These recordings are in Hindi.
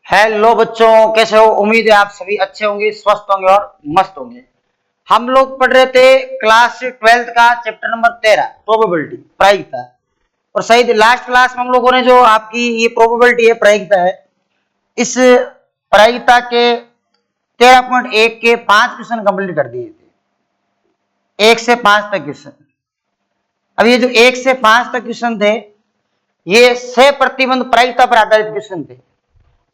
हेलो बच्चों, कैसे हो? उम्मीद है आप सभी अच्छे होंगे, स्वस्थ होंगे और मस्त होंगे। हम लोग पढ़ रहे थे क्लास 12th का चैप्टर नंबर 13 प्रोबेबिलिटी, प्रायिकता। और सही लास्ट क्लास में हम लोगों ने जो आपकी ये प्रोबेबिलिटी है, प्रायिकता है, इस प्रायिकता के 13.1 के 5 क्वेश्चन कंप्लीट कर दिए थे, 1 से 5 तक क्वेश्चन। अब ये जो 1 से 5 तक क्वेश्चन थे, ये सह प्रतिबंध प्रायिकता पर आधारित क्वेश्चन थे।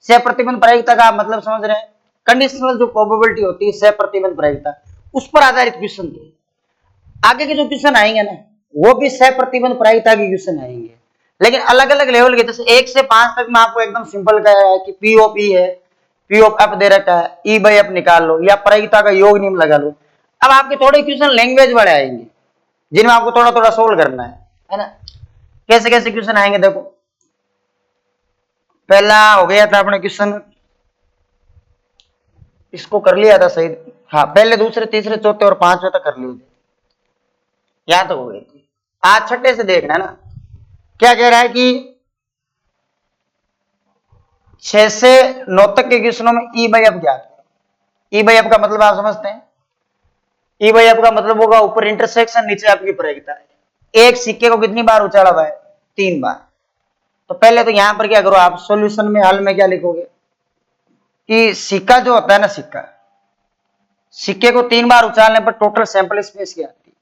सह प्रतिबंध प्रायिकता का मतलब समझ रहे हैं? कंडीशनल जो प्रोबेबिलिटी होती है सह प्रतिबंध प्रायिकता, उस पर आधारित क्वेश्चन थे। आगे के जो क्वेश्चन आएंगे ना, वो भी सह प्रतिबंध प्रायिकता के क्वेश्चन आएंगे, लेकिन अलग अलग लेवल के। जैसे 1 से 5 तक में आपको एकदम सिंपल कहा है कि पी ऑफ ई है, पी ऑफ एफ दे रखा है, ई बाई एफ निकाल लो या प्रायिकता का योग नियम लगा लो। अब आपके थोड़े क्वेश्चन लैंग्वेज वाले आएंगे, जिनमें आपको थोड़ा थोड़ा सोल्व करना है ना। कैसे कैसे क्वेश्चन आएंगे देखो। पहला हो गया था अपने क्वेश्चन, इसको कर लिया था सही। हाँ, पहले दूसरे तीसरे चौथे और पांचवे तक कर लिए थे, यहां तक हो गई थी। आज छठे से देखना है ना। क्या कह रहा है कि 6 से 9 तक के क्वेश्चनों में ई बाई एफ ज्ञात करो। ई बाई एफ का मतलब आप समझते हैं? ई बाई एफ का मतलब होगा ऊपर इंटरसेक्शन, नीचे आपकी प्रायिकता है। एक सिक्के को कितनी बार उछाला हुआ है? 3 बार। तो पहले तो यहां पर क्या करो आप, सॉल्यूशन में हल में क्या लिखोगे कि सिक्का जो होता है ना, सिक्के को 3 बार उछालने पर टोटल सैंपल स्पेस क्या आती है?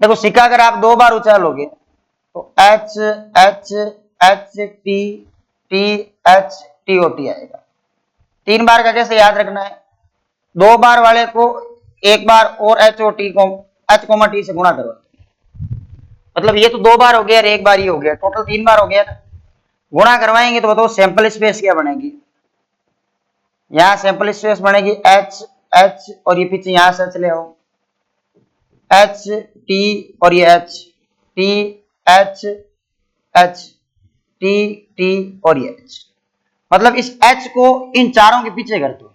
देखो, सिक्का अगर आप 2 बार उछालोगे तो H H H T T H T O T आएगा। 3 बार का कैसे याद रखना है? 2 बार वाले को 1 बार और एच ओ टी को एच कोमा टी से गुणा करो। मतलब ये तो 2 बार हो गया और 1 बार ही हो गया, टोटल 3 बार हो गया ना। गुणा करवाएंगे तो बताओ सैंपल स्पेस क्या बनेगी? यहां सैंपल स्पेस बनेगी एच एच और ये पीछे यहां से चले आओ, एच टी और ये H T H H T T और ये एच। मतलब इस एच को इन चारों के पीछे कर दो।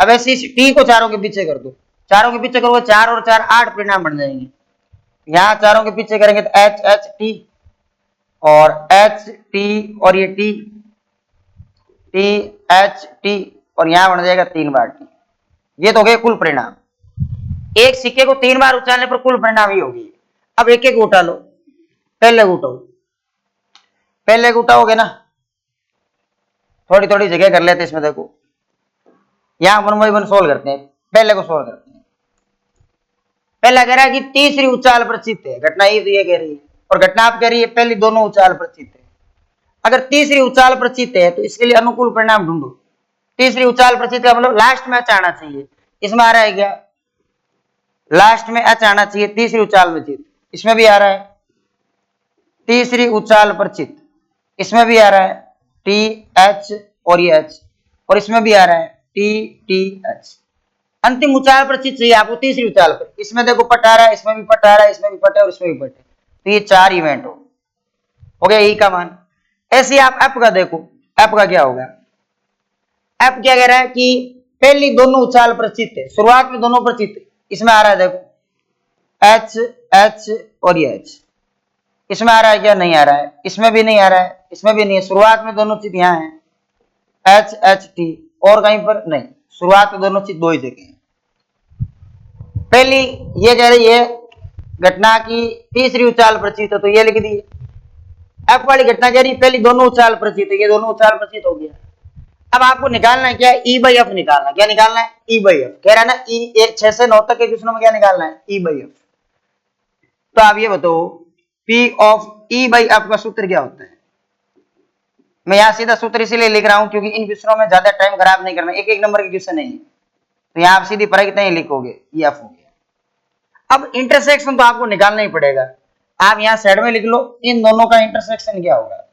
अब ऐसे इस टी को चारों के पीछे कर दो। चारों के पीछे करोगे 4 और 4 8 परिणाम बन जाएंगे। यहां चारों के पीछे करेंगे तो एच एच टी और एच टी और ये टी टी एच टी और यहां बन जाएगा 3 बार टी। ये तो हो गए कुल परिणाम। एक सिक्के को 3 बार उछालने पर कुल परिणाम ही होगी। अब एक एक उठा लो। पहले उठाओ, पहले उठाओगे ना, थोड़ी थोड़ी जगह कर लेते इसमें। देखो यहां 1 बाई 1 सोल्व करते हैं, पहले को सोल्व करते हैं। पहला कह रहा है कि तीसरी उछाल पर चित्त है, घटना ये कह रही है, और घटना आप कह रही है पहली दोनों उछाल पर चित्त है। अगर तीसरी उछाल पर चित्त है तो इसके लिए अनुकूल परिणाम ढूंढो। तीसरी उछाल पर चित्त का मतलब लास्ट में आना चाहिए। इसमें आ रहा है क्या? लास्ट में एच आना चाहिए। तीसरी उछाल में चित्त, इसमें भी आ रहा है। तीसरी उछाल पर चित्त, इसमें भी आ रहा है टी एच और ये एच, और इसमें भी आ रहा है टी टी एच। अंतिम उछाल पर चित्त चाहिए आपको, तीसरी उछाल पर। इसमें देखो पट आ रहा है, इसमें भी पट आ रहा है, इसमें भी पट है और इसमें भी पट है। तो ये 4 इवेंट हो गया ई का मान। ऐसे आप एफ का देखो, एफ का क्या होगा? एफ क्या कह रहा है कि पहली दोनों उछाल पर चित्त है, शुरुआत में दोनों पर चित्त। इसमें आ रहा है देखो एच एच और ये एच। इसमें आ रहा है क्या? नहीं आ रहा है। इसमें भी नहीं आ रहा है, इसमें भी नहीं है। शुरुआत में दोनों चित्त यहाँ है एच एच टी, और कहीं पर नहीं। शुरुआत में दोनों चित्त 2 ही जगह है। पहली ये कह रही है घटना की तीसरी उछाल पर चित्त है, तो ये लिख दी। एफ वाली घटना कह रही है पहली दोनों उछाल पर चित्त है, ये दोनों उछाल पर चित्त हो गया। अब आपको निकालना है क्या? ई बाई एफ निकालना। क्या निकालना है? ई बाई एफ। कह रहा है ना ई 6 से 9 तक के क्वेश्चनों में क्या निकालना है? ई बाई एफ। तो आप ये बताओ P of E by F का सूत्र क्या होता है? मैं यहां सीधा सूत्र इसीलिए लिख रहा हूं क्योंकि इन क्वेश्चनों में ज्यादा टाइम खराब नहीं करना, एक एक नंबर के क्वेश्चन नहीं है, तो यहां आप सीधी प्रायिकता ही लिखोगे, ये एफ हो गया। अब इंटरसेक्शन तो आपको निकालना ही पड़ेगा। आप यहां साइड में लिख लो, इन दोनों का इंटरसेक्शन क्या होगा?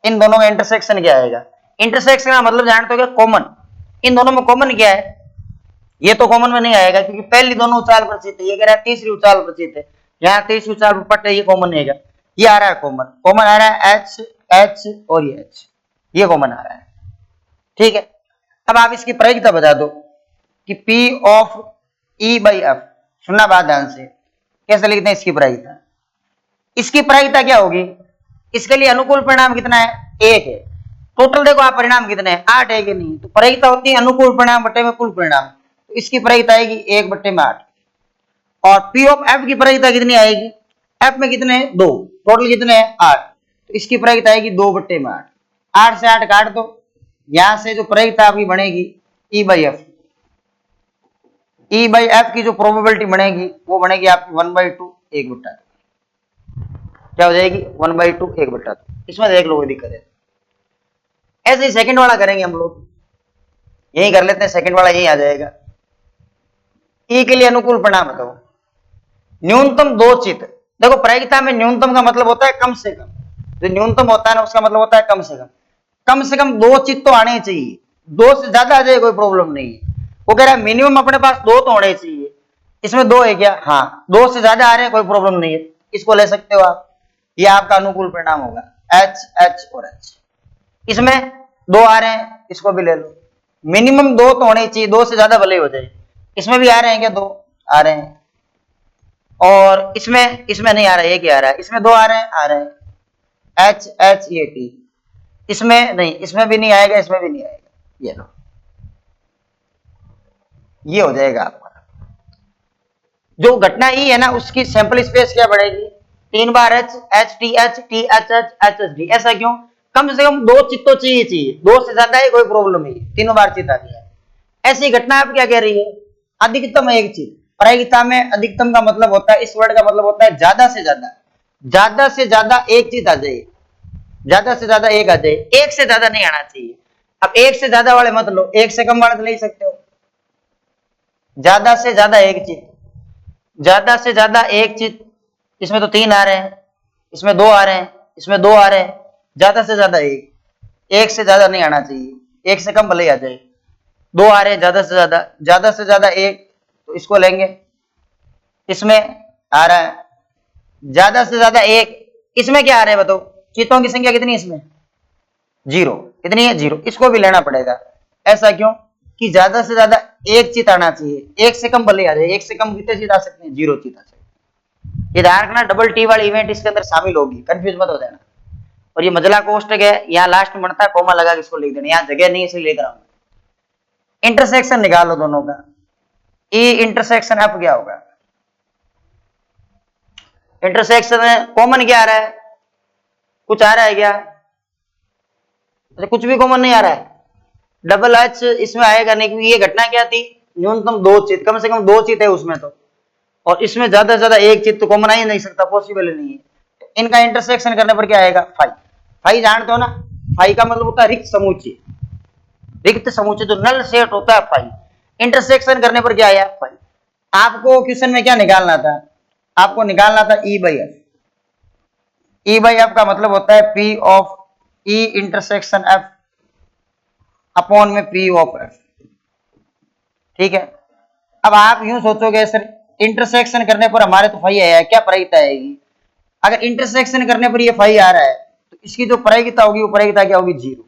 इन दोनों का इंटरसेक्शन क्या आएगा? इंटरसेक्शन का मतलब जानते हो क्या? कॉमन। इन दोनों में कॉमन क्या है? ये तो कॉमन में नहीं आएगा क्योंकि पहली दोनों उछाल पर चित्त है, ये कह रहा है तीसरी उछाल पर चित्त है। यहाँ तीसरी उछाल पर पट है, ये कॉमन नहीं है। ये आ रहा है कॉमन, कॉमन आ रहा है एच एच और ये एच, ये कॉमन आ रहा है। ठीक है, अब आप इसकी प्रायिकता बता दो कि P of E by F. सुनना बात ध्यान से, कैसे लिखते हैं इसकी प्रायिकता? इसकी प्रायिकता क्या होगी? इसके लिए अनुकूल परिणाम कितना है? 1 है। टोटल देखो आप परिणाम कितने हैं, 8 है कि नहीं, तो प्रयोगिता होती है अनुकूल परिणाम बटे में कुल परिणाम, तो इसकी प्रयोगिता आएगी 1 बटे में 8। और पी ऑफ एफ की प्रयोगिता कितनी आएगी, एफ में कितने हैं 2, टोटल कितने हैं 8, तो इसकी प्रयोगिता आएगी 2 बटे में 8। 8 से 8 काट दो, यहां से जो प्रयोगिता आपकी बनेगी E by F, E by F की जो प्रोबेबिलिटी बनेगी वो बनेगी आपकी 1/2 1 बटा 2, क्या हो जाएगी 1/2 1 बटा 2। इसमें देख लो कोई दिक्कत है। ऐसे ही सेकंड वाला करेंगे हम लोग, यही कर लेते हैं, सेकंड वाला यही आ जाएगा। ई के लिए अनुकूल परिणाम बताओ, न्यूनतम 2 चित, देखो प्रायिकता में न्यूनतम का मतलब होता है कम से कम, जो न्यूनतम होता है ना उसका मतलब होता है कम से कम 2 चित तो आने चाहिए, 2 से ज्यादा आ जाए कोई प्रॉब्लम नहीं है। वो कह रहा है मिनिमम अपने पास 2 तो होने चाहिए, इसमें 2 है क्या, हाँ 2 से ज्यादा आ रहे हैं कोई प्रॉब्लम नहीं है, इसको ले सकते हो आप, ये आपका अनुकूल परिणाम होगा एच एच और एच। इसमें 2 आ रहे हैं, इसको भी ले लो, मिनिमम 2 तो होने चाहिए, 2 से ज्यादा भले हो जाए। इसमें भी आ रहे हैं क्या, 2 आ रहे हैं, और इसमें नहीं आ रहा है, एक ही आ रहा है, इसमें 2 आ रहे हैं एच एच ये टी, इसमें नहीं, इसमें भी नहीं आएगा, इसमें भी नहीं आएगा, ये लो, ये हो जाएगा आपका। जो घटना ई है ना उसकी सैंपल स्पेस क्या बढ़ेगी, 3 बार H H T H T H H H H D, ऐसा क्यों, कम से कम 2 चित तो चाहिए, 2 से ज्यादा है कोई प्रॉब्लम नहीं, 3 बार चित आ गया है। ऐसी घटना आप क्या कह रही है, अधिकतम एक चित, प्रायिकता में अधिकतम का मतलब होता है, इस वर्ड का मतलब होता है ज्यादा से ज्यादा एक चित आ जाए, ज्यादा से ज्यादा एक आ जाए, एक से ज्यादा नहीं आना चाहिए। अब एक से ज्यादा वाले मत लो, एक से कम वाले तो ले सकते हो, ज्यादा से ज्यादा एक चित, ज्यादा से ज्यादा एक चित, इसमें तो 3 आ रहे हैं, इसमें 2 आ रहे हैं, इसमें 2 आ रहे हैं, ज्यादा से ज्यादा एक से ज्यादा नहीं आना चाहिए, एक से कम भले ही आ जाए, 2 आ रहे हैं ज्यादा से ज्यादा एक, तो इसको लेंगे, इसमें आ रहा है ज्यादा से ज्यादा एक, इसमें क्या आ रहा है बताओ, चितों की संख्या कितनी है इसमें 0, कितनी है 0, इसको भी लेना पड़ेगा। ऐसा क्यों कि ज्यादा से ज्यादा एक चित आना चाहिए, एक से कम भले आ जाए, एक से कम कितने चित आ सकते हैं 0 चित आ सकते हैं। ये ध्यान रखना, डबल टी वाली इवेंट इसके अंदर शामिल होगी, कंफ्यूज मत हो जाना। और ये मजला कोष्टक है, यहाँ लास्ट में बनता है कोमा लगा के इसको लिख देना, यहाँ जगह नहीं इसलिए लेकर आऊंगा। इंटरसेक्शन निकालो दोनों का, ई इंटरसेक्शन एफ क्या होगा, इंटरसेक्शन में कॉमन क्या आ रहा है, कुछ आ रहा है क्या, अच्छा कुछ भी कॉमन नहीं आ रहा है, डबल एच इसमें आएगा नहीं, क्योंकि ये घटना क्या थी, न्यूनतम 2 चित, कम से कम 2 चित है उसमें तो, और इसमें ज्यादा से ज्यादा एक चित तो कॉमन आ ही नहीं सकता, पॉसिबल ही नहीं है। तो इनका इंटरसेक्शन करने पर क्या आएगा, फाई, फाई जानते हो ना, फाई का मतलब होता है रिक्त समुच्चय, रिक्त समुच्चय जो नल सेट होता है फाई, इंटरसेक्शन करने पर क्या आया फाई। आपको क्वेश्चन में क्या निकालना था, आपको निकालना था E by F, E by F का मतलब होता है P of E intersection F upon में पी ऑफ एफ, ठीक है। अब आप यूं सोचोगे सर इंटरसेक्शन करने पर हमारे तो फाई आया है, क्या प्रायिकता आएगी, अगर इंटरसेक्शन करने पर ये फाई आ रहा है तो इसकी जो प्रायिकता होगी वो प्रायिकता क्या होगी 0,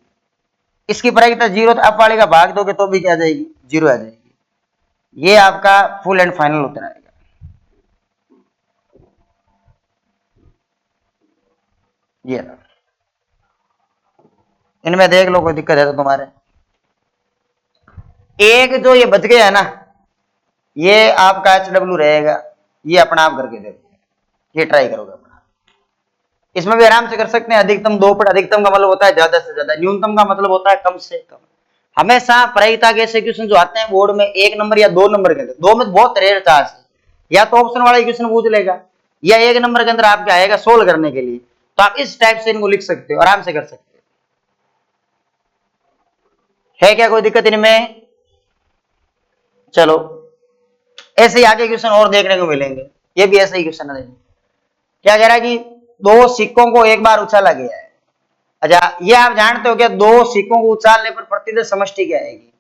इसकी प्रायिकता 0, तो एफ वाले का भाग दोगे तो भी क्या आ जाएगी 0 आ जाएगी। ये आपका फुल एंड फाइनल उत्तर आएगा। ये इनमें देख लो कोई दिक्कत है तो तुम्हारे, एक जो ये बच गया है ना, ये आपका HW रहेगा, ये अपना आप करके देखो, ये ट्राई करोगे अपना, इसमें भी आराम से कर सकते हैं। अधिकतम 2 पट, अधिकतम का मतलब होता है ज्यादा से ज्यादा, न्यूनतम का मतलब होता है कम से कम। हमेशा प्रायिकता के ऐसे क्वेश्चन जो आते हैं बोर्ड में 1 नंबर या 2 नंबर के अंदर, 2 में बहुत रेयर चांस है, या तो ऑप्शन वाला क्वेश्चन पूछ लेगा, या 1 नंबर के अंदर आपके आएगा सोल्व करने के लिए, तो आप इस टाइप से इनको लिख सकते हो, आराम से कर सकते हो। है क्या कोई दिक्कत इनमें, चलो ऐसे ही आगे क्वेश्चन और देखने को मिलेंगे, ये भी ऐसा ही क्वेश्चन है। क्या कह रहा है कि 2 सिक्कों को एक बार उछाला गया है, अच्छा ये आप जानते हो क्या, 2 सिक्कों को उछालने पर प्रतिदश समष्टि क्या आएगी,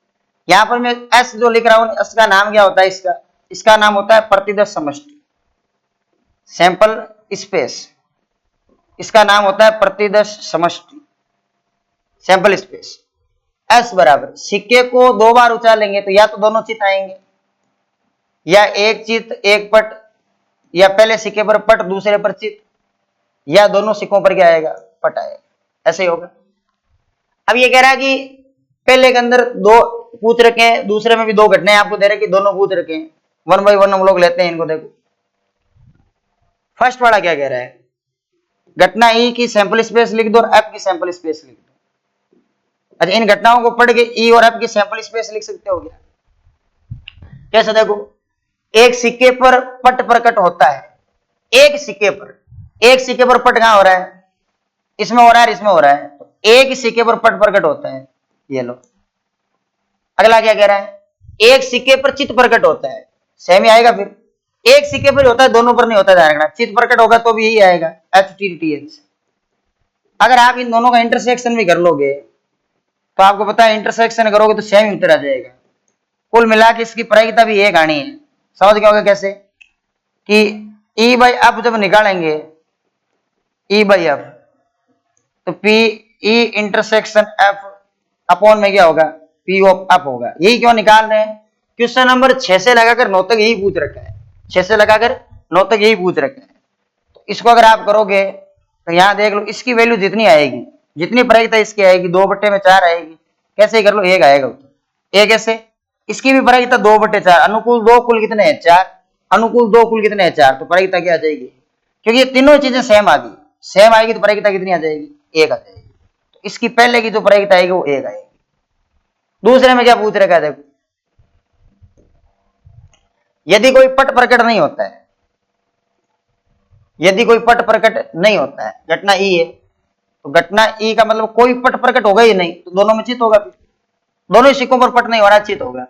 यहां पर मैं एस जो लिख रहा हूं इसका नाम क्या होता है, इसका नाम होता है प्रतिदश समष्टि, सैंपल स्पेस, इसका नाम होता है प्रतिदश समष्टि, सैंपल स्पेस। एस बराबर सिक्के को 2 बार उछालेंगे तो या तो दोनों चित आएंगे, या एक चित एक पट, या पहले सिक्के पर पट दूसरे पर चित, या दोनों सिक्कों पर क्या आएगा पट आएगा, ऐसे ही होगा। अब ये कह रहा है कि पहले के अंदर दो पूछ रखे हैं, दूसरे में भी दो घटनाएं आपको दे रहे कि दोनों पूछ रखे हैं, 1 बाय 1 हम लोग लेते हैं इनको। देखो फर्स्ट वाला क्या कह रहा है, घटना ई की सैंपल स्पेस लिख दो और एफ की सैंपल स्पेस लिख दो। अच्छा इन घटनाओं को पढ़ के ई और एफ की सैंपल स्पेस लिख सकते हो क्या? कैसे? देखो एक सिक्के पर पट प्रकट होता है, एक सिक्के पर पट कहां हो रहा है, इसमें हो रहा है, इसमें हो रहा है, तो एक ही सिक्के पर पट प्रकट होता है, ये लो। अगला क्या कह रहा है, एक सिक्के पर चित्त प्रकट होता है, सेम ही आएगा फिर, एक सिक्के पर होता है दोनों पर नहीं होता है, चित्त प्रकट होगा तो भी यही आएगा HTTH। अगर आप इन दोनों का इंटरसेक्शन भी कर लोगे तो आपको पता है इंटरसेक्शन करोगे तो सेम ही उत्तर आ जाएगा। कुल मिला के इसकी प्रायिकता भी एक आनी है। समझ गए होगा कैसे कि ई बाई एफ जब निकालेंगे, ई बाई एफ, तो P E intersection F upon में क्या होगा, पी ऑफ एफ होगा। यही क्यों निकाल रहे हैं, क्वेश्चन नंबर 6 से लगाकर 9 तक यही पूछ रखा है, 6 से लगाकर 9 तक यही पूछ रखा है। तो इसको अगर आप करोगे तो यहां देख लो, इसकी वैल्यू जितनी आएगी, जितनी प्रायिकता इसकी आएगी 2/4 आएगी। कैसे ही कर लो, एक आएगा उत्तर। एक ऐसे इसकी भी प्रायिकता 2/4, अनुकूल 2 कुल कितने हैं 4, अनुकूल 2 कुल कितने हैं 4, तो प्रायिकता क्या आ जाएगी, क्योंकि ये तीनों चीजें सेम आ गई, सेम आएगी तो प्रायिकता कितनी आ जाएगी, एक आ जाएगी। तो इसकी पहले की जो प्रायिकता आएगी वो एक आएगी। दूसरे में क्या पूछ रखा है, देखो यदि कोई पट प्रकट नहीं होता है, यदि कोई पट प्रकट नहीं होता है, घटना ई है, तो घटना ई का मतलब कोई पट प्रकट होगा ही नहीं, तो दोनों में चित्त होगा, फिर दोनों ही सिक्कों पर पट नहीं हो रहा, चित्त होगा।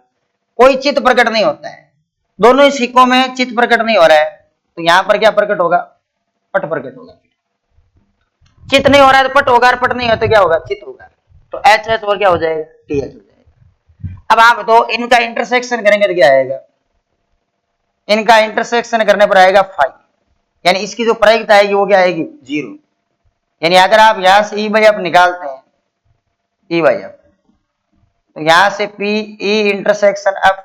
कोई चित्त प्रकट नहीं होता है, दोनों ही सिक्कों में चित्त प्रकट नहीं हो रहा है, तो यहां पर क्या प्रकट होगा, पट प्रकट होगा। चित्त नहीं हो रहा है तो पट होगा, और पट नहीं होता क्या होगा, चित्त होगा। तो एच एच और क्या हो जाएगा, टी एच हो जाएगा। अब आप तो इनका इंटरसेक्शन करेंगे तो क्या आएगा, इनका इंटरसेक्शन करने पर आएगा 5, यानी इसकी जो प्रायिकता आएगी वो क्या आएगी, 0। यानी अगर आप यहां से ई बाई एफ निकालते हैं, ई बाई एफ, तो यहां से P E intersection F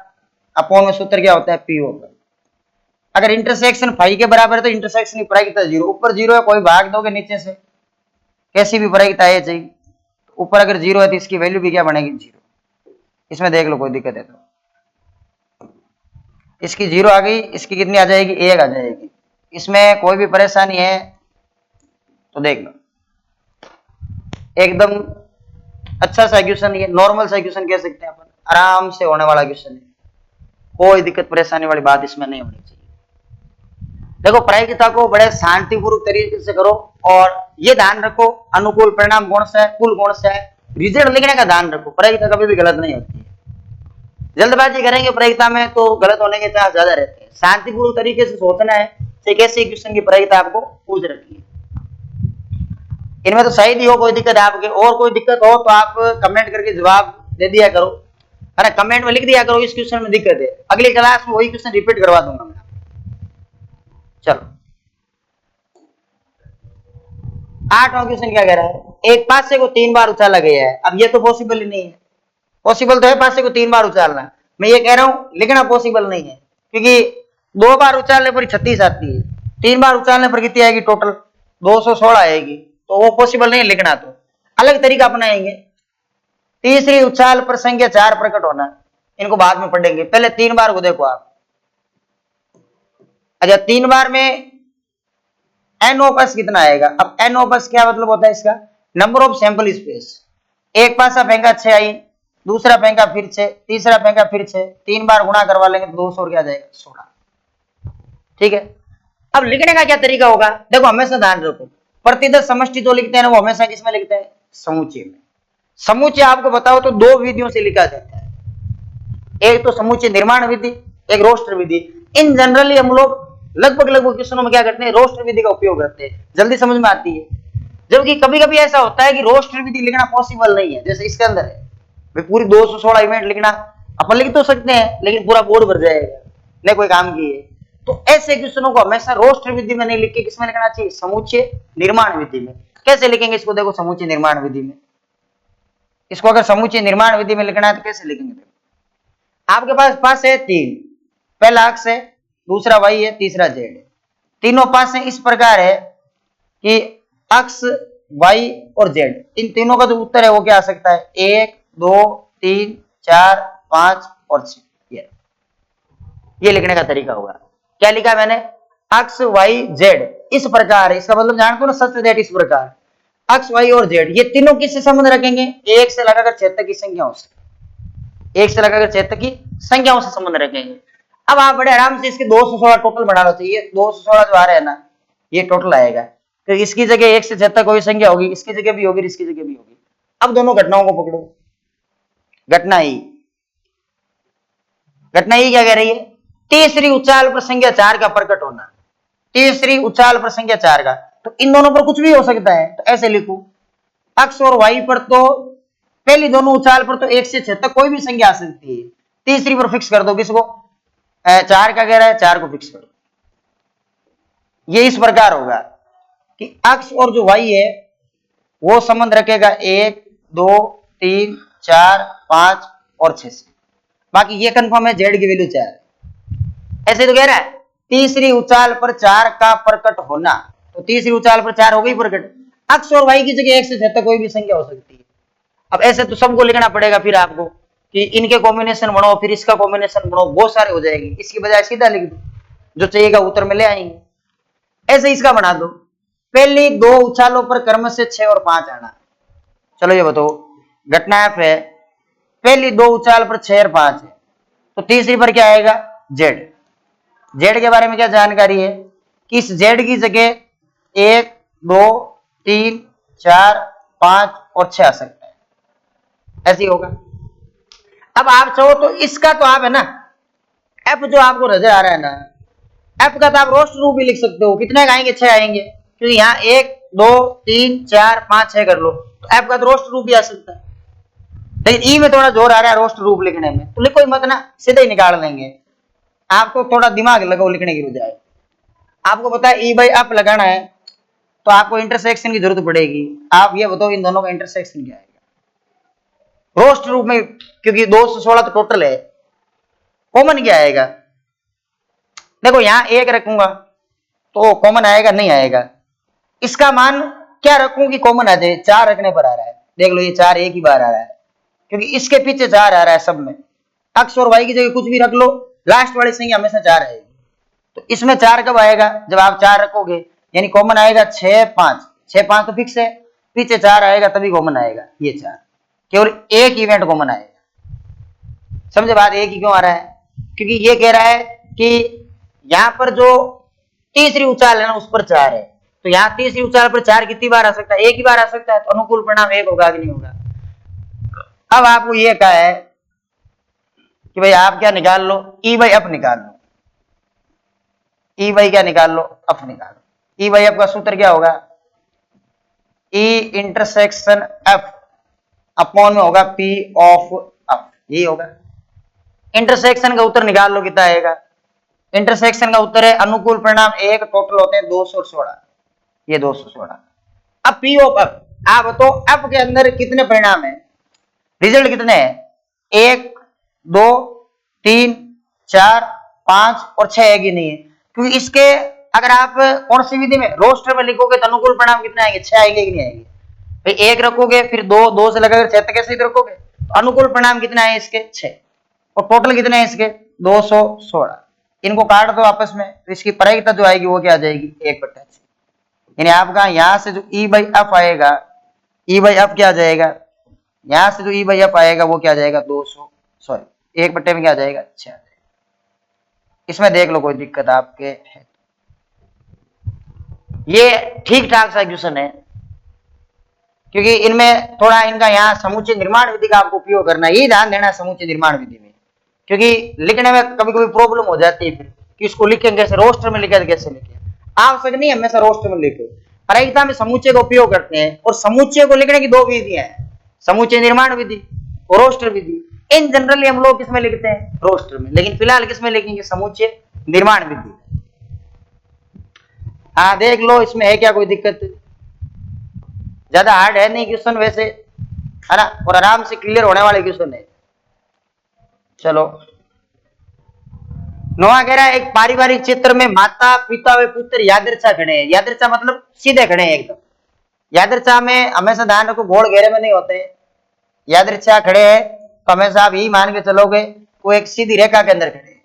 upon में सूत्र क्या होता है, पी होगा। अगर इंटरसेक्शन 5 के बराबर है तो इंटरसेक्शन की प्रायिकता 0, ऊपर 0 है, कोई भाग दोगे नीचे से कैसी भी प्रायिकता है चाहिए, ऊपर अगर 0 है तो इसकी वैल्यू भी क्या बनेगी, 0। इसमें देख लो कोई दिक्कत है तो, इसकी 0 आ गई, इसकी कितनी आ जाएगी, 1 आ जाएगी। इसमें कोई भी परेशानी है तो देख लो, एकदम अच्छा सा क्वेश्चन, ये नॉर्मल सा क्वेश्चन कह सकते हैं अपन, आराम से होने वाला क्वेश्चन है, कोई दिक्कत परेशानी वाली बात इसमें नहीं होनी चाहिए। देखो प्रायिकता को बड़े शांतिपूर्वक तरीके से करो, और ये ध्यान रखो अनुकूल परिणाम कौन सा है, कुल कौन सा है, रिजल्ट लिखने का ध्यान रखो। प्रायिकता कभी भी गलत नहीं होती है, जल्दबाजी करेंगे प्रायिकता में तो गलत होने के चांस ज्यादा रहते हैं। शांतिपूर्वक तरीके से सोचना है कि कैसे क्वेश्चन की प्रायिकता आपको पूछ रखी है, इनमें तो सही हो, कोई दिक्कत है आपके, और कोई दिक्कत हो तो आप कमेंट करके जवाब दे दिया करो, है ना, कमेंट में लिख दिया करो इस क्वेश्चन में दिक्कत है, अगली क्लास में वही क्वेश्चन रिपीट करवा दूंगा मैं। चलो 8वां क्वेश्चन क्या कह रहा है, एक पासे को 3 बार उछाला गया है। अब ये तो पॉसिबल ही नहीं है, पॉसिबल तो है पासे को 3 बार उछालना, मैं ये कह रहा हूं लिखना पॉसिबल नहीं है, क्योंकि 2 बार उछालने पर 36 आती है, 3 बार उछालने पर कितनी आएगी, टोटल 216 आएगी, तो वो पॉसिबल नहीं है लिखना, तो अलग तरीका अपनाएंगे। तीसरी उछाल पर संख्या 4 प्रकट होना, इनको बाद में पढ़ेंगे, पहले 3 बार को देखो आप। अच्छा 3 बार में एन ओपस कितना आएगा, अब एन ओपस क्या मतलब होता है इसका, नंबर ऑफ सैंपल स्पेस। एक पासा फेंका 6 आई, दूसरा फेंका फिर 6, तीसरा फेंका फिर 6, 3 बार गुणा करवा लेंगे तो 200 और क्या जाएगा, 16। ठीक है, अब लिखने का क्या तरीका होगा, देखो हमेशा ध्यान रखो, प्रतिदश समष्टि जो लिखते हैं ना वो हमेशा किसमें लिखते हैं, समुच्चय में। समुच्चय आपको बताओ तो 2 विधियों से लिखा जाता है, एक तो समुच्चय निर्माण विधि, एक रोस्टर विधि। इन जनरली हम लोग लगभग क्वेश्चनों में क्या करते हैं, रोस्टर विधि का उपयोग करते हैं, जल्दी समझ में आती है। जबकि कभी कभी ऐसा होता है कि रोस्टर विधि लिखना पॉसिबल नहीं है, जैसे इसके अंदर है भाई पूरी 216 इवेंट लिखना, अपन लिख तो सकते हैं लेकिन पूरा बोर्ड भर जाएगा, नहीं कोई काम की है। तो ऐसे क्वेश्चनों को हमेशा रोस्टर विधि में नहीं लिख के किसमें लिखना चाहिए, समुच्चय निर्माण विधि में। कैसे लिखेंगे इसको, देखो समुच्चय निर्माण विधि में, इसको अगर समुच्चय निर्माण विधि में लिखना है तो कैसे लिखेंगे, आपके पास है 3, पहला अक्ष है, दूसरा y है, तीसरा z है। तीनों पास इस प्रकार है कि अक्ष वाई और जेड, इन तीनों का जो उत्तर है वो क्या आ सकता है, 1 2 3 4 5 और 6। ये लिखने का तरीका होगा। क्या लिखा मैंने, एक्स वाई जेड इस प्रकार, इसका मतलब जानते हो ना, सच दैट इस प्रकार, एक्स वाई और जेड ये तीनों किससे संबंध रखेंगे, 1 से लगाकर 6 तक की संख्याओं से, 1 से लगाकर 6 तक की संख्याओं से संबंध रखेंगे। अब आप बड़े आराम से इसके 216 टोटल बना लो, चाहिए 216 जो आ रहा है ना, ये टोटल आएगा, तो इसकी जगह 1 से 6 तक कोई संख्या होगी, इसकी जगह भी होगी, इसकी जगह भी होगी। अब दोनों घटनाओं को पकड़ो, घटना ई, घटना ई क्या कह रही है, तीसरी उचाल पर संख्या 4 का प्रकट होना, तीसरी उचाल पर संख्या 4 का, तो इन दोनों पर कुछ भी हो सकता है, तो ऐसे लिखो, एक्स और वाई पर तो पहली दोनों उचाल पर तो 1 से 6 तक कोई भी संख्या आ सकती है, तीसरी पर फिक्स कर दो, किसको, 4 का कह रहा है, 4 को फिक्स करो। ये इस प्रकार होगा कि एक्स और जो वाई है वो संबंध रखेगा 1 2 3 4 5 और 6 से, बाकी ये कंफर्म है जेड की वैल्यू 4। ऐसे तो कह रहा है तीसरी उचाल पर 4 का प्रकट होना, तो तीसरी उचाल पर 4 हो गई प्रकट, एक्स और वाई की जगह 1 से 6 तक कोई भी संख्या हो सकती है। अब ऐसे तो सबको लिखना पड़ेगा फिर आपको कि इनके कॉम्बिनेशन बनाओ, फिर इसका कॉम्बिनेशन बनाओ, बहुत सारे हो जाएगी, इसकी बजाय सीधा लिख दो, जो चाहिएगा उत्तर में ले आएंगे। ऐसे इसका बना दो, पहली दो उछालों पर क्रम से 6 और 5 आना। चलो ये बताओ, घटना एफ है, पहली दो उछाल पर 6 और 5 है, तो तीसरी पर क्या आएगा, जेड। जेड के बारे में क्या जानकारी है कि इस जेड की जगह 1 2 3 4 5 और 6 आ सकता है, ऐसी होगा। अब आप चाहो तो इसका तो आप है ना, एफ जो आपको नजर आ रहा है ना, एफ का तो आप रोस्ट रूप भी लिख सकते हो, कितने आएंगे, 6 आएंगे, क्योंकि यहाँ 1 2 3 4 5 6 कर लो, तो एफ का तो रोस्ट रूप भी आ सकता है। लेकिन ई में थोड़ा जोर आ रहा है रोस्ट रूप लिखने में, तो लिखो ही मत ना, सीधे ही निकाल देंगे। आपको थोड़ा दिमाग लगाओ लिखने की बजाय, आपको पता है ई बाई एफ लगाना है, तो आपको इंटरसेक्शन की जरूरत पड़ेगी। आप ये बताओ इन दोनों का इंटरसेक्शन क्या आएगा रोस्ट रूप में, क्योंकि 216 तो टोटल है, कॉमन क्या आएगा, देखो यहां 1 रखूंगा तो कॉमन आएगा, नहीं आएगा। इसका मान क्या रखूं कि कॉमन आ जाए, 4 रखने पर आ रहा है, देख लो ये 4 एक ही बार आ रहा है, क्योंकि इसके पीछे 4 आ रहा है सब में, एक्स और वाई की जगह कुछ भी रख लो, लास्ट वाली संख्या हमेशा 4 आएगी, तो इसमें 4 कब आएगा, जब आप 4 रखोगे, यानी कॉमन आएगा 6 5, 6 5 तो फिक्स है, पीछे 4 आएगा तभी कॉमन आएगा, ये 4, केवल एक इवेंट कॉमन आएगा। समझे बात, एक ही क्यों आ रहा है, क्योंकि ये कह रहा है कि यहां पर जो तीसरी उचाल है ना उस पर 4 है, तो यहाँ तीसरी उचाल पर 4 कितनी बार आ सकता है, एक ही बार आ सकता है, तो अनुकूल परिणाम 1 होगा कि नहीं होगा। अब आपको ये कहा है कि भाई आप क्या निकाल लो, ई बाई एफ निकाल लो, ई बाई क्या निकाल लो, एफ निकाल लो। ई बाई एफ का सूत्र क्या होगा, ई इंटरसेक्शन एफ अपॉन में होगा पी ऑफ एफ, यही होगा। इंटरसेक्शन का उत्तर निकाल लो कितना आएगा, इंटरसेक्शन का उत्तर है अनुकूल परिणाम 1, टोटल होते हैं 216, ये 216। अब पी ऑफ एफ, आप बताओ एफ के अंदर कितने परिणाम है, रिजल्ट कितने हैं, 1 2 3 4 5 और 6 है कि नहीं है, क्योंकि इसके अगर आप कौन सी विधि में रोस्टर में लिखोगे तो अनुकूल परिणाम कितने आएंगे, 6 आएंगे कि नहीं आएंगे, भाई 1 रखोगे फिर 2 2 से लगाकर 6 तक कैसे रखोगे, तो अनुकूल परिणाम कितने आए इसके 6, और टोटल कितने हैं इसके 216। इनको काट दो आपस में, तो इसकी प्रायिकता जो आएगी वो क्या आ जाएगी, 1/6, यानी आपका यहां से जो ई बाई एफ आएगा, ई बाई एफ क्या आ जाएगा, यहां से जो ई बाई एफ आएगा वो क्या आ जाएगा 1/6 में क्या आ जाएगा 6। इसमें देख लो कोई दिक्कत आपके है, ये ठीक ठाक सा क्वेश्चन है, क्योंकि इनमें थोड़ा इनका यहाँ समुच्चय निर्माण विधि का आपको उपयोग करना है, ये ध्यान देना है समुच्चय निर्माण विधि में, क्योंकि लिखने में कभी कभी प्रॉब्लम हो जाती है फिर कि इसको लिखेंगे कैसे, रोस्टर में लिखे कैसे लिखे, आवश्यक नहीं हमेशा रोस्टर में लिखे, प्रायिकता में समुच्चय का उपयोग करते हैं, और समुच्चय को लिखने की 2 विधियां हैं, समुच्चय निर्माण विधि और रोस्टर विधि। इन जनरली हम लोग किसमें लिखते हैं, रोस्टर में, लेकिन फिलहाल किसमें लिखेंगे, समुच्चय निर्माण विधि। हाँ देख लो इसमें है क्या कोई दिक्कत, ज्यादा हार्ड है नहीं क्वेश्चन वैसे, है ना, और आराम से क्लियर होने वाले क्वेश्चन है। चलो नोआ कह रहा है एक पारिवारिक चित्र में माता पिता व पुत्र यादृच्छा खड़े हैं, यादृच्छा मतलब सीधे खड़े हैं एकदम, यादृच्छा में हमेशा ध्यान रखो घोड़ घेरे में नहीं होते। यादृच्छा खड़े हैं तो हमेशा आप यही मान के चलोगे वो एक सीधी रेखा के अंदर खड़े हैं।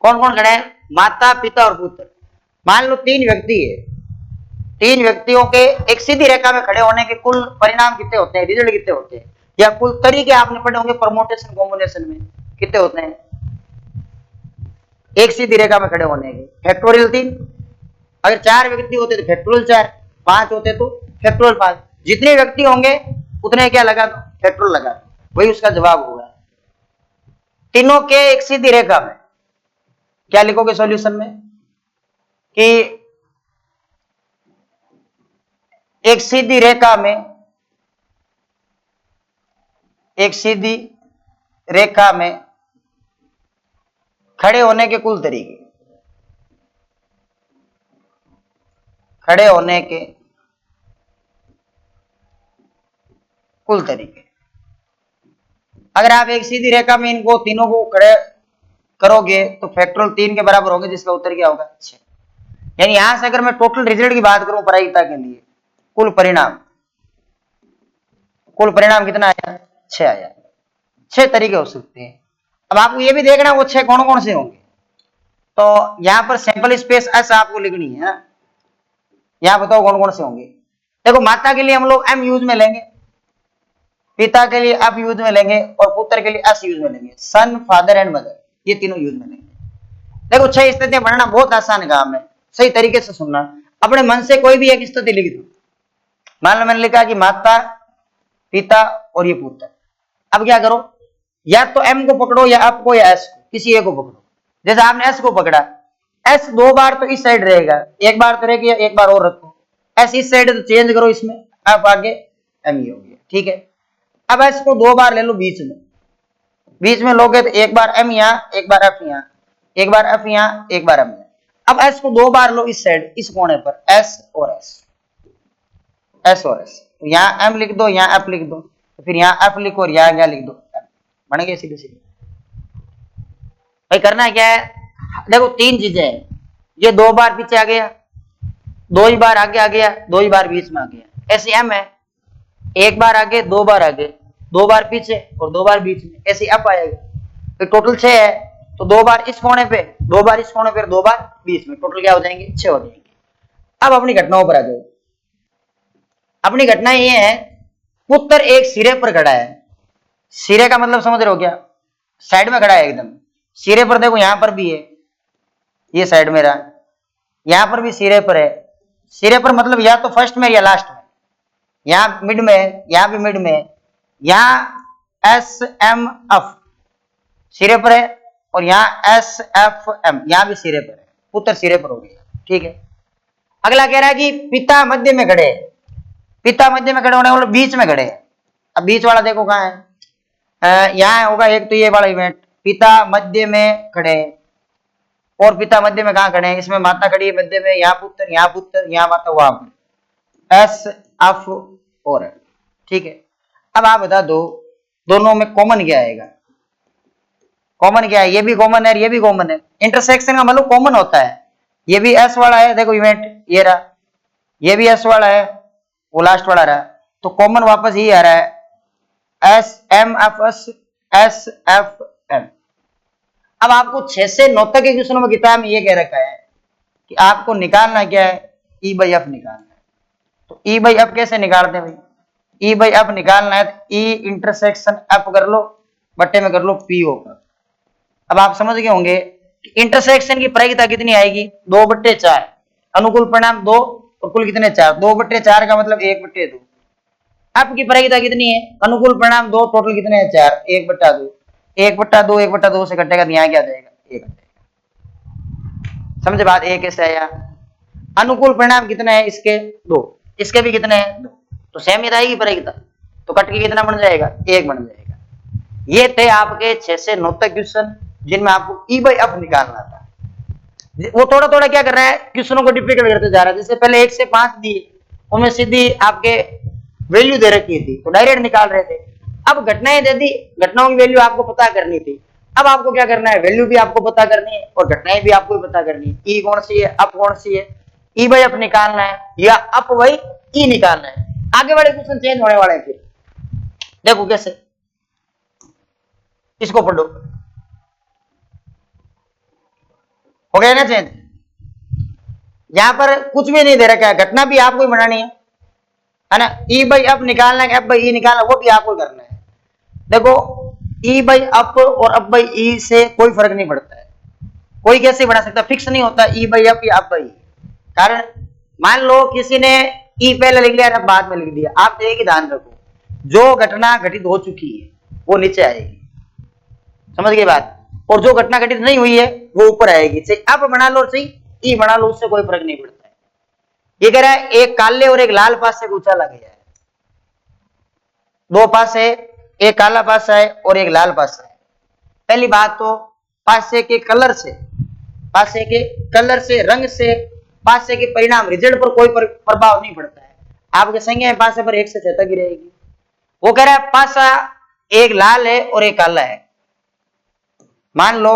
कौन कौन खड़े हैं? माता, पिता और पुत्र। मान लो 3 व्यक्ति है, 3 व्यक्तियों के एक सीधी रेखा में खड़े होने के कुल परिणाम कितने होते हैं, रिजल्ट कितने होते हैं, या कुल तरीके आपने पढ़े होंगे परमोटेशन कॉम्बिनेशन में कितने होते हैं एक सीधी रेखा में खड़े होने के? फैक्टोरियल 3। अगर 4 व्यक्ति होते तो फैक्टोरियल 4, 5 होते तो फैक्टोरियल 5। जितने व्यक्ति होंगे उतने क्या लगा दो, फैक्टोरियल लगा दो, वही उसका जवाब होगा। तीनों के एक सीधी रेखा में क्या लिखोगे सॉल्यूशन में कि एक सीधी रेखा में, एक सीधी रेखा में खड़े होने के कुल तरीके, खड़े होने के कुल तरीके। अगर आप एक सीधी रेखा में इनको तीनों को खड़े करोगे तो फैक्टोरियल 3 के बराबर होंगे, जिसका उत्तर क्या होगा 6। यानी यहां से अगर मैं टोटल रिजल्ट की बात करूं प्रायिकता के लिए, कुल परिणाम कितना आया? 6 आया। 6 तरीके हो सकते हैं। अब आपको ये भी देखना वो 6 कौन कौन से होंगे। तो यहां पर सैंपल स्पेस एस आपको लिखनी है। यहां बताओ कौन कौन से होंगे। देखो माता के लिए हम लोग एम यूज में लेंगे, पिता के लिए एफ यूज में लेंगे और पुत्र के लिए एस यूज में लेंगे। सन, फादर एंड मदर, ये तीनों यूज में लेंगे। देखो 6 स्थितियां पढ़ना बहुत आसान काम है, सही तरीके से सुनना। अपने मन से कोई भी एक स्थिति लिख दो। मान लो मैंने लिखा कि माता, पिता और ये पुत्र। अब क्या करो, या तो एम को पकड़ो या एफ को या एस को, किसी एक को पकड़ो। जैसे आपने एस को पकड़ा, एस 2 बार तो इस साइड रहेगा, एक बार तो रहेगा, एक बार और रखो। एस इस साइड तो चेंज करो, इसमें एफ आगे एम ही हो गया, ठीक है। अब एस को 2 बार ले लो बीच में लोगे तो एक बार एम यहां, एक बार एफ यहां, एक बार एफ यहां, एक बार एम यहां। अब एस को 2 बार लो इस साइड, इस कोने पर, एस और एस, एस और एस। तो यहां एम लिख दो, यहां एफ लिख दो, तो फिर यहां एफ लिखो और यहां क्या लिख दो, बन गए सीधे सीधे। भाई करना क्या है, देखो 3 चीजें हैं। ये 2 बार पीछे आ गया, 2 ही बार आगे आ गया, 2 ही बार बीच में आ गया। ऐसे एम है, 1 बार आगे, 2 बार आगे, 2 बार पीछे और 2 बार बीच में, ऐसे अप आएगा। तो टोटल 6 है, तो 2 बार इस कोने पे, 2 बार इस कोने पे, 2 बार बीच में, टोटल क्या हो जाएंगे 6 हो जाएंगे। अब अपनी घटनाओं पर आ जाओ। अपनी घटना ये है, पुत्र एक सिरे पर खड़ा है। सिरे का मतलब समझ रहे हो क्या, साइड में खड़ा है एकदम। सिरे पर देखो यहां पर भी है, ये साइड मेरा, यहां पर भी सिरे पर है। सिरे पर मतलब या तो फर्स्ट में या लास्ट में, यहां मिड में है, यहां भी मिड में है। यहां एस एम एफ सिरे पर है और यहां एस एफ एम यहां भी सिरे पर है, पुत्र सिरे पर हो गया, ठीक है। अगला कह रहा है कि पिता मध्य में खड़े हैं। पिता मध्य में खड़े होने वाले बीच में खड़े हैं। अब बीच वाला देखो कहां है, यहां होगा एक तो ये वाला इवेंट, पिता मध्य में खड़े हैं। और पिता मध्य में कहां खड़े हैं, इसमें माता खड़ी है मध्य में, यहाँ पुत्र, यहाँ माता, वहां पर एस एफ और, ठीक है। अब आप बता दो दोनों में कॉमन क्या आएगा। कॉमन क्या है, ये भी कॉमन है, ये भी कॉमन है। इंटरसेक्शन का मतलब कॉमन होता है। ये भी एस वाला है, देखो इवेंट ये रहा, ये भी एस वाला है, वो लास्ट वाला रहा, तो कॉमन वापस ये आ रहा है S M F S F M. अब आपको 6 से 9 तक के क्वेश्चनों में किताब में ये कह रखा है कि आपको निकालना क्या है, ई बाई एफ निकालना है। तो ई बाई एफ कैसे निकालते हैं भाई, ई बाई एफ निकालना है तो ई इंटरसेक्शन एफ कर लो, बट्टे में कर लो पी ओ का। अब आप समझ गए होंगे कि इंटरसेक्शन की प्रायिकता कितनी आएगी, 2/4, अनुकूल परिणाम 2 और कुल कितने 4, 2/4 का मतलब 1/2। एफ की प्रायिकता कितनी है, अनुकूल परिणाम 2, टोटल कितने हैं 4, 1/2, 1/2, 1/2 से कटेगा तो यहाँ क्या जाएगा 1 समझे बात। एक कैसे आया, अनुकूल परिणाम कितने हैं इसके 2, इसके भी कितने हैं 2, तो सेम ही रहेगी प्रायिकता, तो कट के कितना बन जाएगा 1 बन जाएगा। ये थे आपके 6 से 9 तक क्वेश्चन जिनमें आपको ई बाई एफ निकालना था। वो थोड़ा थोड़ा क्या कर रहा है, क्वेश्चनों को डिफिकल्ट करते जा रहा है। जैसे पहले 1 से 5 दिए, उनमें सीधी आपके वैल्यू दे रखी थी तो डायरेक्ट निकाल रहे थे। अब घटनाएं दे दी, घटनाओं की वैल्यू आपको पता करनी थी। अब आपको क्या करना है, वैल्यू भी आपको पता करनी है और घटनाएं भी आपको पता करनी है। ई कौन सी है, अप कौन सी है, ई बाई एफ निकालना है या अप बाई ई निकालना है। आगे वाले क्वेश्चन चेंज होने वाले हैं। फिर देखो कैसे, इसको पढ़ो, हो गया ना चेंज। यहां पर कुछ भी नहीं दे रखा है, घटना भी आपको ही बनानी है ना। ई बाई अप निकालना है, एफ बाई ई निकालना, वो भी आपको करना है। देखो ई बाई अप और अप बाई ई से कोई फर्क नहीं पड़ता है, कोई कैसे बना सकता, फिक्स नहीं होता ई बाई अप या अप बाई। कारण मान लो किसी ने ई पहले लिख लिया, बाद में लिख दिया, आप एक ही ध्यान रखो, जो घटना घटित हो चुकी है वो नीचे आएगी, समझ गए बात, और जो घटना घटित नहीं हुई है वो ऊपर आएगी। चाहे अप बना लो चाहे ई बना लो, उससे कोई फर्क नहीं पड़ता है। ये कह रहा है एक काले और एक लाल पास से ऊंचा लग गया है, दो पास है, एक काला पासा है और एक लाल पासा है। पहली बात तो पासे के कलर से, पासे के कलर से, रंग से, पासे के परिणाम रिजल्ट पर कोई प्रभाव नहीं पड़ता है। आपके संख्या में पासे पर 1 से 6 तक रहेगी। वो कह रहा है पासा एक लाल है और एक काला है। मान लो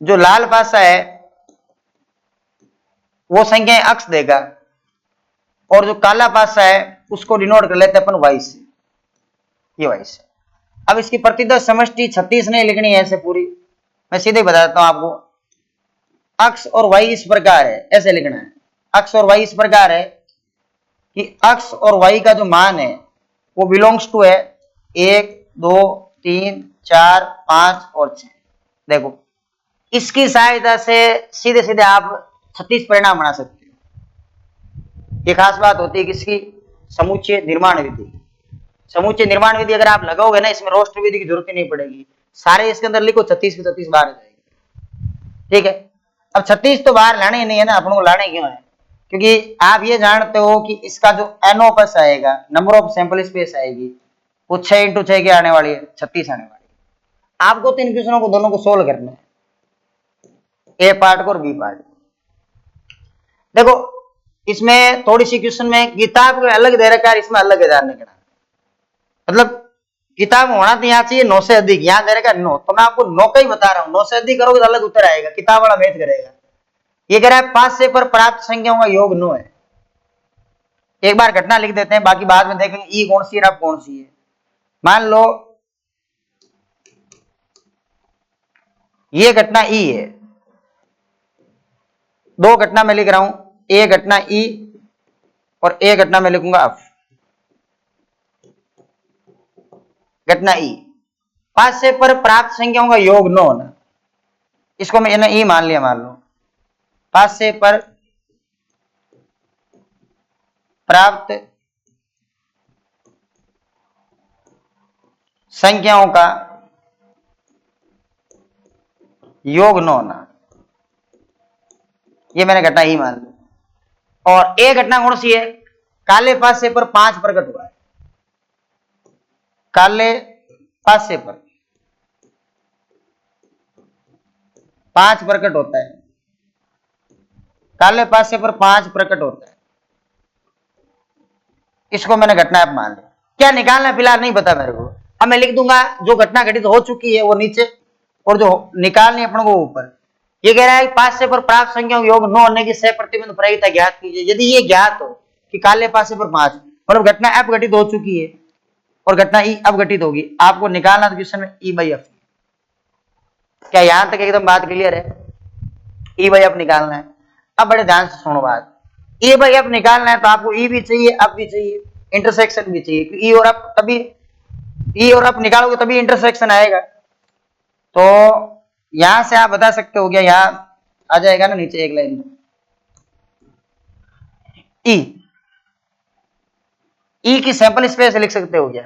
जो लाल पासा है वो संख्या अक्ष देगा, और जो काला पासा है उसको डिनोट कर लेते हैं अपन वाई से, ये वाई से। अब इसकी प्रतिदर्श समष्टि 36 नहीं लिखनी है ऐसे पूरी, मैं सीधे बता देता हूं आपको। अक्ष और वाई इस प्रकार है, ऐसे लिखना है। अक्ष और वाई इस प्रकार है कि अक्ष और वाई का जो मान है वो बिलोंग्स टू है 1, 2, 3, 4, 5 और 6। देखो इसकी सहायता से सीधे सीधे आप 36 परिणाम बना सकते हो। ये खास बात होती है किसकी, समुच्चय निर्माण विधि। समुच्चय निर्माण विधि अगर आप लगाओगे ना, इसमें रोस्टर विधि की जरूरत ही नहीं पड़ेगी, सारे इसके अंदर लिखो, 36 के 36 बाहर आ जाएगी। ठीक है, अब 36 तो बाहर लाने ही नहीं है ना, अपन को लाने क्यों है, क्योंकि आप ये जानते हो कि इसका जो एनओपस आएगा, नंबर ऑफ सैंपल स्पेस आएगी, वो 6 × 6 की आने वाली है, 36 आने वाली है। आपको तो इन क्वेश्चनों को दोनों को सोल्व करना है, ए पार्ट को और बी पार्ट। देखो इसमें थोड़ी सी क्वेश्चन में किताब में अलग दे रखा है, इसमें अलग है जानने का, मतलब किताब होना तो यहाँ चाहिए 9 से अधिक, यहाँ दे रखा 9, तो मैं आपको 9 का ही बता रहा हूँ। 9 से अधिक करोगे तो अलग उत्तर आएगा, किताब वाला मैच करेगा। ये कह रहा है 5 से पर प्राप्त संख्याओं का योग 9 है। एक बार घटना लिख देते हैं, बाकी बाद में देखेंगे ई कौन सी है अब कौन सी है। मान लो ये घटना ई है, दो घटना मैं लिख रहा हूं, ए घटना ई और ए घटना मैं लिखूंगा एफ। घटना ई 5 से पर प्राप्त संख्याओं का योग 9 ना, इसको मैं ई मान लिया। मान लो 5 से पर प्राप्त संख्याओं का योग 9 ना, ये मैंने घटना ई मान ली। और ए घटना कौन सी है, काले पासे पर 5 प्रकट हुआ है, काले पासे पर 5 प्रकट होता है, काले पासे पर 5 प्रकट होता है, इसको मैंने घटना ऐप मान लिया। क्या निकालना फिलहाल नहीं पता मेरे को, अब मैं लिख दूंगा जो घटना घटित हो चुकी है वो नीचे और जो निकालनी है अपन को ऊपर। ये कह रहा है 5 से पर प्राप्त संख्याओं योग 9 होने की सह प्रतिबंध प्रायिकता ज्ञात कीजिए। यदि ये ज्ञात हो कि काले पासे पर 5, मतलब घटना एफ घटित हो चुकी है और घटना ई अब घटित होगी, आपको निकालना तो क्वेश्चन में ई बाई एफ। क्या यहां तक एकदम बात क्लियर है? ई बाई एफ निकालना है। अब बड़े ध्यान से सुनो बात, ई बाई एफ निकालना है तो आपको ई भी चाहिए, अप भी चाहिए, इंटरसेक्शन भी चाहिए। ई और अप, तभी ई और अप निकालोगे तभी इंटरसेक्शन आएगा। तो यहां से आप बता सकते हो, क्या यहां आ जाएगा ना नीचे एक लाइन में ई की सैंपल स्पेस लिख सकते हो क्या?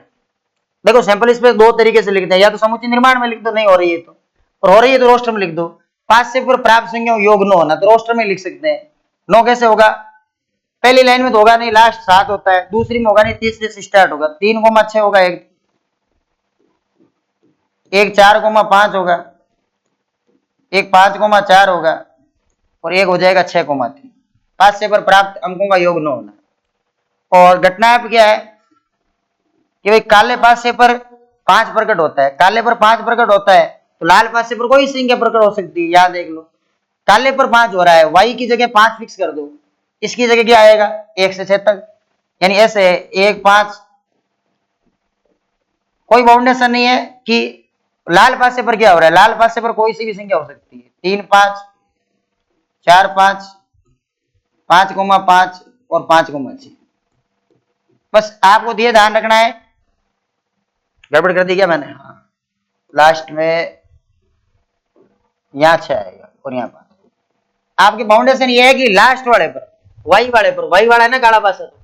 देखो सैंपल स्पेस दो तरीके से लिखते हैं, या तो समुच्चय निर्माण में लिख दो, नहीं हो रही है तो, और हो रही है तो रोस्टर में लिख दो। 5 से पर प्राप्त संख्या योग 9 होना, तो रोस्टर में लिख सकते हैं। 9 कैसे होगा, पहली लाइन में तो होगा नहीं, लास्ट 7 होता है, दूसरी में होगा नहीं, तीसरे से स्टार्ट होगा, 3,6 होगा, एक 4,5 होगा, एक 5,4 होगा और एक हो जाएगा 6,3। 5 से पर प्राप्त अंकों का योग 9 होना। और घटना क्या है कि भाई काले पासे पर 5 प्रकट होता है, काले पर 5 प्रकट होता है तो लाल पासे पर कोई संख्या प्रकट हो सकती है, याद देख लो। काले पर 5 हो रहा है, y की जगह 5 फिक्स कर दो, इसकी जगह क्या आएगा 1 से 6 तक, यानी ऐसे 1 5, कोई बाउंडेशन नहीं है कि लाल पासे पर क्या हो रहा है, लाल पासे पर कोई सी भी संख्या हो सकती है, 3 5 4 5 5,5 और 5,6। बस आपको ये ध्यान रखना है, गड़बड़ कर दी क्या मैंने, हाँ लास्ट में यहाँ 6 आएगा और यहाँ 5। आपकी बाउंडेशन ये है कि लास्ट वाले पर वाई वाला है ना काला पासा, तो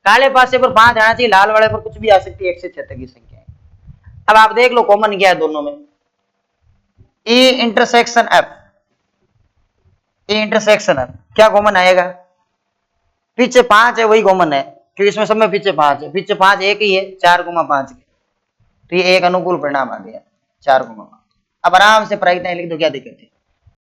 काले पासे पर 5 आना चाहिए, लाल वाले पर कुछ भी आ सकती है 1 से 6 तक की संख्या है। अब आप देख लो कॉमन क्या है दोनों में, ई इंटरसेक्शन एफ, ई इंटरसेक्शन एफ क्या कॉमन आएगा, पीछे 5 है वही कॉमन है, क्योंकि इसमें सब में पीछे 5 है, पीछे 5 एक ही है 4,5 के, तो ये एक अनुकूल परिणाम आ गया 4,5। अब आराम से प्रायिकताएं लिख दो, क्या दिक्कत है।